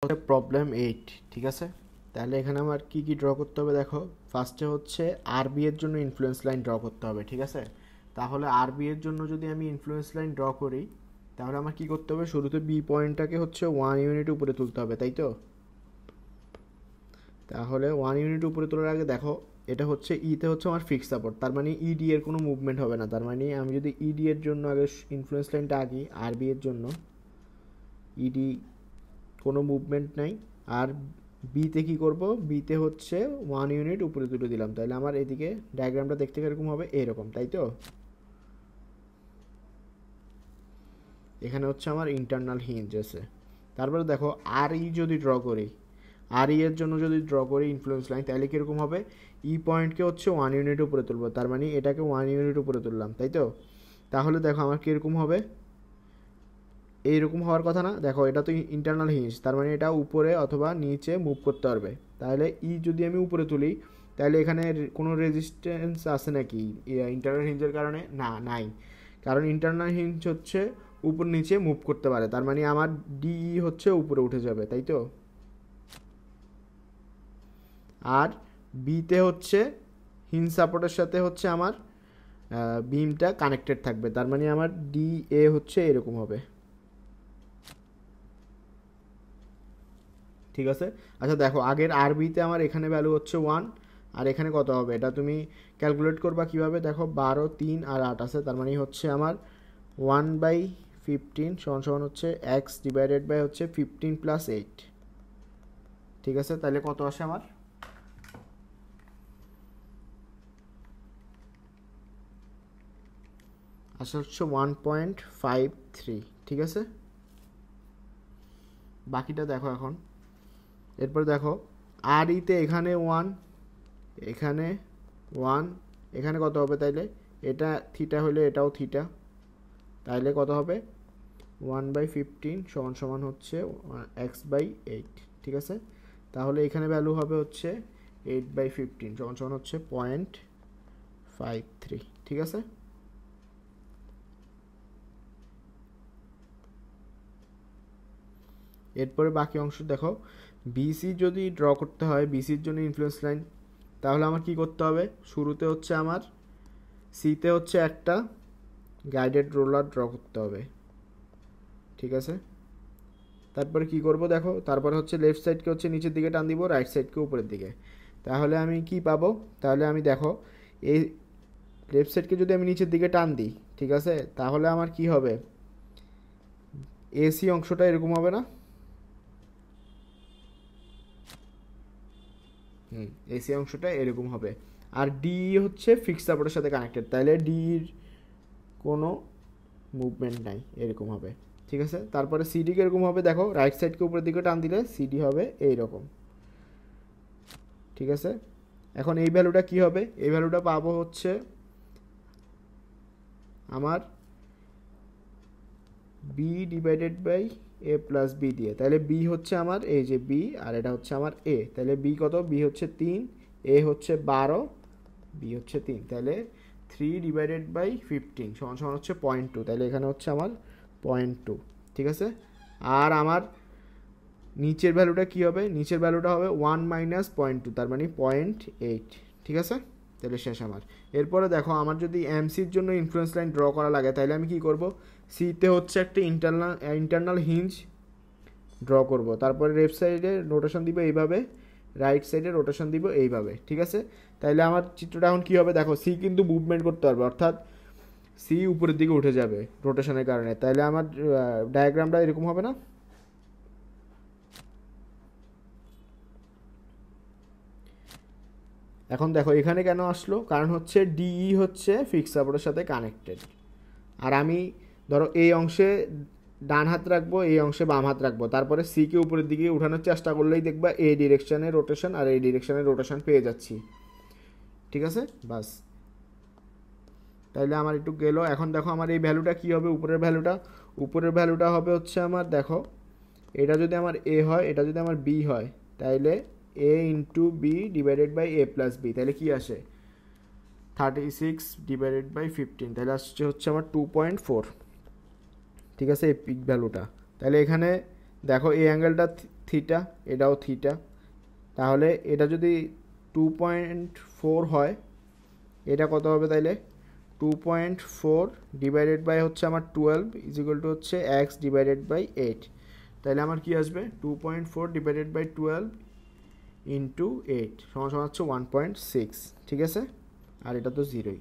Problem 8, ঠিক আছে। তাহলে এখানে আমার কি কি ড্র করতে হবে দেখো। ফার্স্টে হচ্ছে আরবি এর জন্য ইনফ্লুয়েন্স লাইন ড্র করতে হবে, ঠিক আছে। তাহলে আরবি এর জন্য যদি আমি ইনফ্লুয়েন্স লাইন ড্র করি, তাহলে আমার কি করতে হবে, শুরুতে বি পয়েন্টটাকে হচ্ছে 1 ইউনিট উপরে তুলতে হবে, তাই তো। তাহলে 1 ইউনিট উপরে তোলার আগে দেখো, এটা হচ্ছে ইতে হচ্ছে আমার ফিক্স সাপোর্ট, তার মানে ইডি এর কোনো মুভমেন্ট হবে না। তার মানে আমি যদি ইডি এর জন্য আগে ইনফ্লুয়েন্স লাইনটা আঁকি, আরবি এর জন্য ইডি কোনো মুভমেন্ট নাই। আর বিতে কি করব, বিতে হচ্ছে 1 ইউনিট উপরে তুলে দিলাম, তাহলে আমার এদিকে ডায়াগ্রামটা দেখতে কিরকম হবে, এরকম, তাই তো। এখানে হচ্ছে আমার ইন্টারনাল হিঞ্জ আছে। তারপরে দেখো আর ই যদি ড্র করি, আর ই এর জন্য যদি ড্র করি ইনফ্লুয়েন্স লাইন, তাহলে কীরকম হবে, ই পয়েন্টকে হচ্ছে 1 ইউনিট উপরে তুলবো, তার মানে এটাকে 1 ইউনিট উপরে তুললাম, তাই তো। তাহলে দেখো আমার কীরকম হবে, এইরকম হওয়ার কথা না। দেখো এটা তো ইন্টারনাল হিঞ্জ, তার মানে এটা উপরে অথবা নিচে মুভ করতে পারবে। তাহলে ই যদি আমি উপরে তুলি, তাহলে এখানে কোনো রেজিস্ট্যান্স আছে নাকি ইন্টারনাল হিঞ্জের কারণে? না, নাই। কারণ ইন্টারনাল হিঞ্জ হচ্ছে উপর নিচে মুভ করতে পারে, তার মানে আমার ডিই হচ্ছে উপরে উঠে যাবে, তাই তো। আর বিতে হচ্ছে হিঞ্জ সাপোর্টের সাথে হচ্ছে আমার বিমটা কানেক্টেড থাকবে, তার মানে আমার ডি এ হচ্ছে এরকম হবে, ঠিক আছে। আচ্ছা দেখো, আগের আরবিতে আমার এখানে ভ্যালু হচ্ছে 1, আর এখানে কত হবে এটা তুমি ক্যালকুলেট করবা কিভাবে। দেখো 12, 3 আর 8 আছে, তার মানে হচ্ছে আমার 1/15 সমান সমান হচ্ছে এক্স ডিভাইডেড বাই হচ্ছে 15 প্লাস 8, ঠিক আছে। তাহলে কত আসে আমার, আসলে হচ্ছে 1.53, ঠিক আছে। বাকিটা দেখো এখন। এরপর দেখো আর ইতে এখানে 1, এখানে 1, এখানে কত হবে, তাইলে এটা থিটা হলে এটাও থিটা, তাইলে কত হবে 1/15 সমান সমান হচ্ছে x/8, ঠিক আছে। তাহলে এখানে ভ্যালু হবে হচ্ছে 8/15 সমান সমান হচ্ছে 0.53, ঠিক আছে। এরপরে বাকি অংশ দেখো, বিসি যদি ড্র করতে হয়, বিসির জন্য ইনফ্লুয়েন্স লাইন, তাহলে আমার কি করতে হবে, শুরুতে হচ্ছে আমার সিতে হচ্ছে একটা গাইডেড রোলার ড্র করতে হবে, ঠিক আছে। তারপরে কি করব দেখো, তারপরে হচ্ছে লেফট সাইডকে হচ্ছে নিচের দিকে টান দিব, রাইট সাইডকে উপরের দিকে। তাহলে আমি কি পাবো, তাহলে আমি দেখো এই লেফট সাইডকে যদি আমি নিচের দিকে টান দিই, ঠিক আছে, তাহলে আমার কি হবে, এসি অংশটা এরকম হবে না। এসি অংশটা এরকম হবে। আর ডি হচ্ছে ফিক্স সাপোর্টের সাথে কানেক্টেড, তাহলে ডির কোনো মুভমেন্ট নাই, এরকম হবে, ঠিক আছে। তারপরে সিডি এরকম হবে, দেখো রাইট সাইডকে উপরের দিকে টান দিলে সিডি হবে এইরকম, ঠিক আছে। এখন এই ভ্যালুটা কি হবে, এই ভ্যালুটা পাবো হচ্ছে আমার B divided by A plus B দিয়ে। তাহলে বি হচ্ছে আমার এই যে বি, আর এটা হচ্ছে আমার এ। তাহলে বি কত, বি হচ্ছে 3, এ হচ্ছে 12, বি হচ্ছে 3, তাহলে 3/15 সমান সমান হচ্ছে 0.2, তাহলে এখানে হচ্ছে আমার 0.2, ঠিক আছে। আর আমার নিচের ভ্যালুটা কি হবে, নিচের ভ্যালুটা হবে 1 - 0.2, তার মানে 0.8, ঠিক আছে। তাহলে শেষ আমার। এরপরে দেখো আমার যদি এমসির জন্য ইনফ্লুয়েন্স লাইন ড্র করা লাগে, তাহলে আমি কি করব, সিতে হচ্ছে একটা ইন্টারনাল হিঞ্জ ড্র করব, তারপরে লেফট সাইডে রোটেশন দিব এইভাবে, রাইট সাইডে রোটেশন দিব এইভাবে, ঠিক আছে। তাইলে আমার চিত্রটা এখন কী হবে দেখো, সি কিন্তু মুভমেন্ট করতে পারবে, অর্থাৎ সি উপরের দিকে উঠে যাবে রোটেশনের কারণে, তাইলে আমার ডায়াগ্রামটা এরকম হবে না। এখন দেখো এখানে কেন আসলো, কারণ হচ্ছে ডিই হচ্ছে ফিক্স সাপোর্টের সাথে কানেক্টেড, আর আমি ধরো এই অংশে ডান হাত রাখবো, এই অংশে বাম হাত রাখবো, তারপরে সিকে উপরের দিকে উঠানোর চেষ্টা করলেই দেখবা এই ডিরেকশানে রোটেশন আর এই ডিরেকশানে রোটেশন পেয়ে যাচ্ছি, ঠিক আছে। বাস, তাইলে আমার একটু গেল। এখন দেখো আমার এই ভ্যালুটা কি হবে, উপরের ভ্যালুটা হবে হচ্ছে আমার, দেখো এটা যদি আমার এ হয়, এটা যদি আমার বি হয়, তাইলে A into B divided by A plus B, তাহলে কি আসে 36/15, তাহলে আসছে হচ্ছে আমার 2.4, ঠিক আছে, এই পিক ভ্যালুটা। তাহলে এখানে দেখো এই অ্যাঙ্গেলটা থিটা, এটাও থিটা, তাহলে এটা যদি 2.4 হয়, এটা কত হবে তাইলে 2.4 ডিভাইডেড বাই হচ্ছে আমার 12 ইজ ইকুয়াল টু হচ্ছে এক্স ডিভাইডেড বাই 8। তাহলে আমার কি আসবে 2.4 ডিভাইডেড বাই 12 ইন্টু 8 সমান সমান হচ্ছে 1.6, ঠিক আছে, আর এটা তো জিরোই।